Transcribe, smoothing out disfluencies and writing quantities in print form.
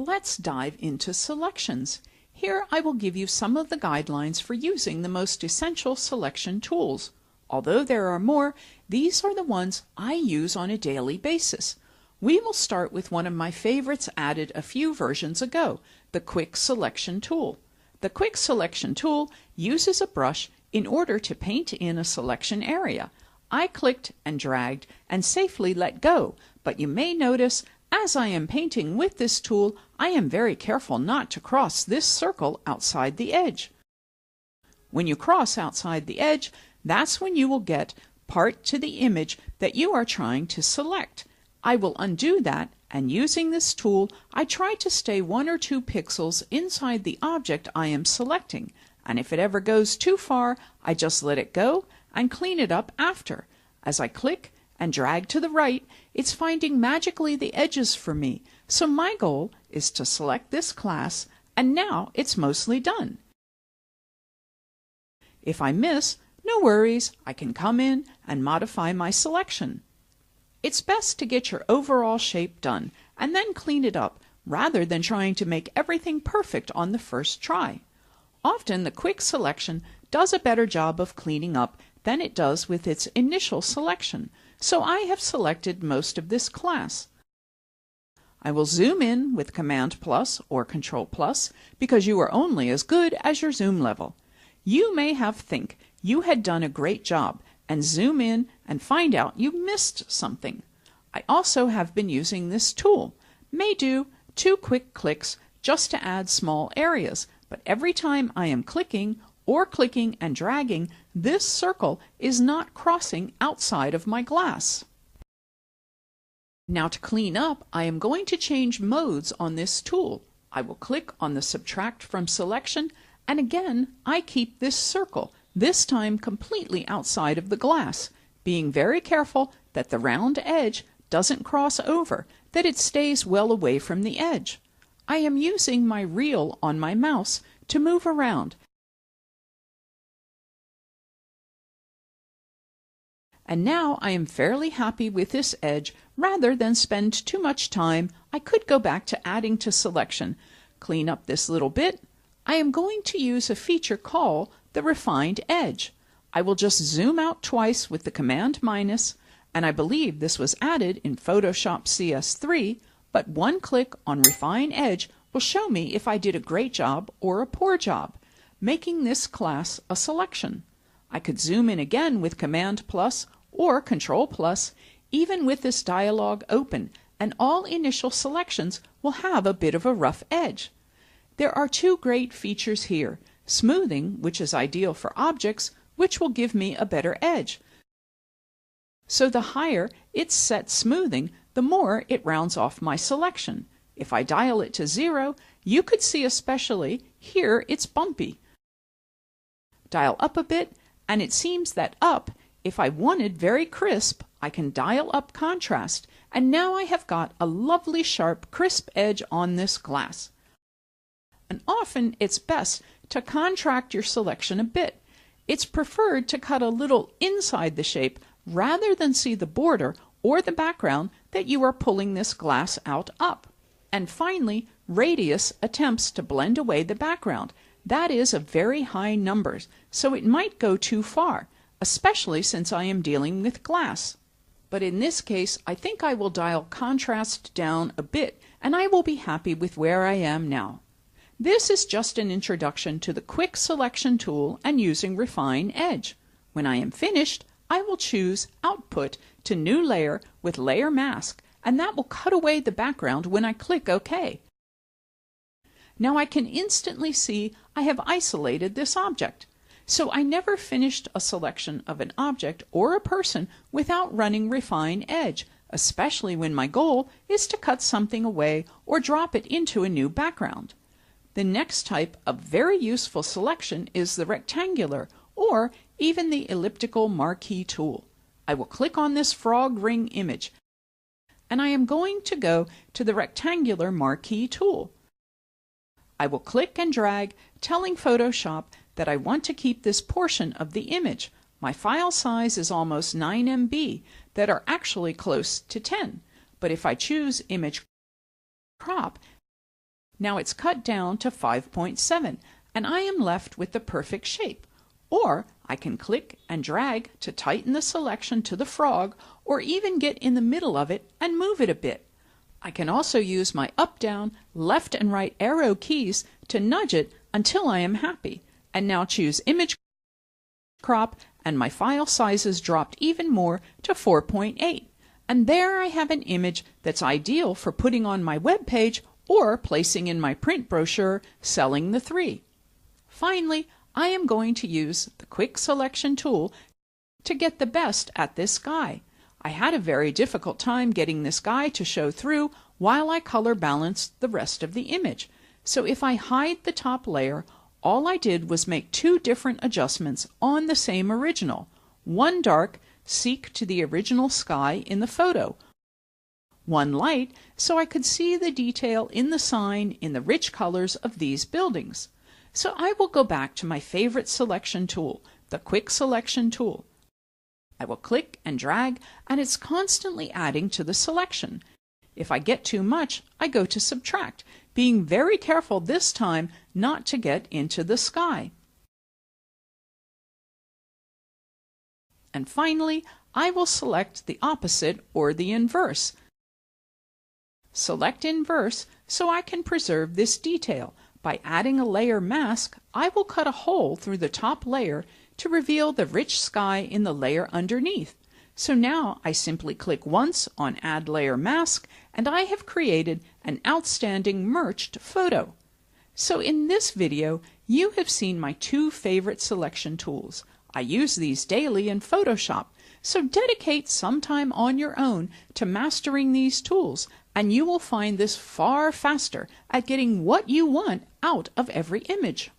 let's dive into selections. Here I will give you some of the guidelines for using the most essential selection tools. Although there are more, these are the ones I use on a daily basis. We will start with one of my favorites added a few versions ago, the Quick Selection tool. The Quick Selection tool uses a brush in order to paint in a selection area. I clicked and dragged and safely let go, but you may notice as I am painting with this tool, I am very careful not to cross this circle outside the edge. When you cross outside the edge, that's when you will get part to the image that you are trying to select. I will undo that, and using this tool, I try to stay 1 or 2 pixels inside the object I am selecting, and if it ever goes too far, I just let it go and clean it up after. As I click and drag to the right, it's finding magically the edges for me, so my goal is to select this class, and now it's mostly done. If I miss, no worries, I can come in and modify my selection. It's best to get your overall shape done and then clean it up, rather than trying to make everything perfect on the first try. Often the Quick Selection does a better job of cleaning up than it does with its initial selection, so I have selected most of this class. I will zoom in with Command plus or Control plus because you are only as good as your zoom level. You may think you had done a great job and zoom in and find out you missed something. I also have been using this tool. May do 2 quick clicks just to add small areas, but every time I am clicking and dragging, this circle is not crossing outside of my glass. Now to clean up, I am going to change modes on this tool. I will click on the Subtract from Selection, and again I keep this circle, this time completely outside of the glass, being very careful that the round edge doesn't cross over, that it stays well away from the edge. I am using my reel on my mouse to move around, and now I am fairly happy with this edge. Rather than spend too much time, I could go back to adding to selection, clean up this little bit. I am going to use a feature called the Refined Edge. I will just zoom out twice with the Command minus, and I believe this was added in Photoshop CS3, but one click on Refine Edge will show me if I did a great job or a poor job, making this class a selection. I could zoom in again with Command plus or Control plus, even with this dialog open, and all initial selections will have a bit of a rough edge. There are 2 great features here: smoothing, which is ideal for objects, which will give me a better edge. So the higher it's set smoothing, the more it rounds off my selection. If I dial it to 0, you could see especially here it's bumpy. Dial up a bit, and it seems that up, if I wanted very crisp, I can dial up contrast, and now I have got a lovely sharp crisp edge on this glass. And often it's best to contract your selection a bit. It's preferred to cut a little inside the shape rather than see the border or the background that you are pulling this glass out up. And finally, radius attempts to blend away the background. That is a very high number, so it might go too far, especially since I am dealing with glass. But in this case, I think I will dial contrast down a bit, and I will be happy with where I am now. This is just an introduction to the Quick Selection tool and using Refine Edge. When I am finished, I will choose Output to New Layer with Layer Mask, and that will cut away the background when I click OK. Now I can instantly see I have isolated this object. So I never finished a selection of an object or a person without running Refine Edge, especially when my goal is to cut something away or drop it into a new background. The next type of very useful selection is the rectangular or even the elliptical marquee tool. I will click on this frog ring image, and I am going to go to the rectangular marquee tool. I will click and drag, telling Photoshop that I want to keep this portion of the image. My file size is almost 9 MB, that are actually close to 10. But if I choose Image Crop, Now it's cut down to 5.7 and I am left with the perfect shape. Or I can click and drag to tighten the selection to the frog or even get in the middle of it and move it a bit. I can also use my up, down, left and right arrow keys to nudge it until I am happy. And now choose Image Crop and my file size is dropped even more to 4.8. And there I have an image that's ideal for putting on my web page or placing in my print brochure selling the 3. Finally, I am going to use the Quick Selection tool to get the best at this sky. I had a very difficult time getting this guy to show through while I color balanced the rest of the image. So if I hide the top layer, all I did was make 2 different adjustments on the same original. One dark, seek to the original sky in the photo. One light, so I could see the detail in the sign in the rich colors of these buildings. So I will go back to my favorite selection tool, the Quick Selection tool. I will click and drag, and it's constantly adding to the selection. If I get too much, I go to subtract, being very careful this time not to get into the sky. And finally, I will select the opposite or the inverse. Select inverse so I can preserve this detail. By adding a layer mask, I will cut a hole through the top layer to reveal the rich sky in the layer underneath. So now I simply click once on Add Layer Mask and I have created an outstanding merged photo. So in this video, you have seen my 2 favorite selection tools. I use these daily in Photoshop, so dedicate some time on your own to mastering these tools and you will find this far faster at getting what you want out of every image.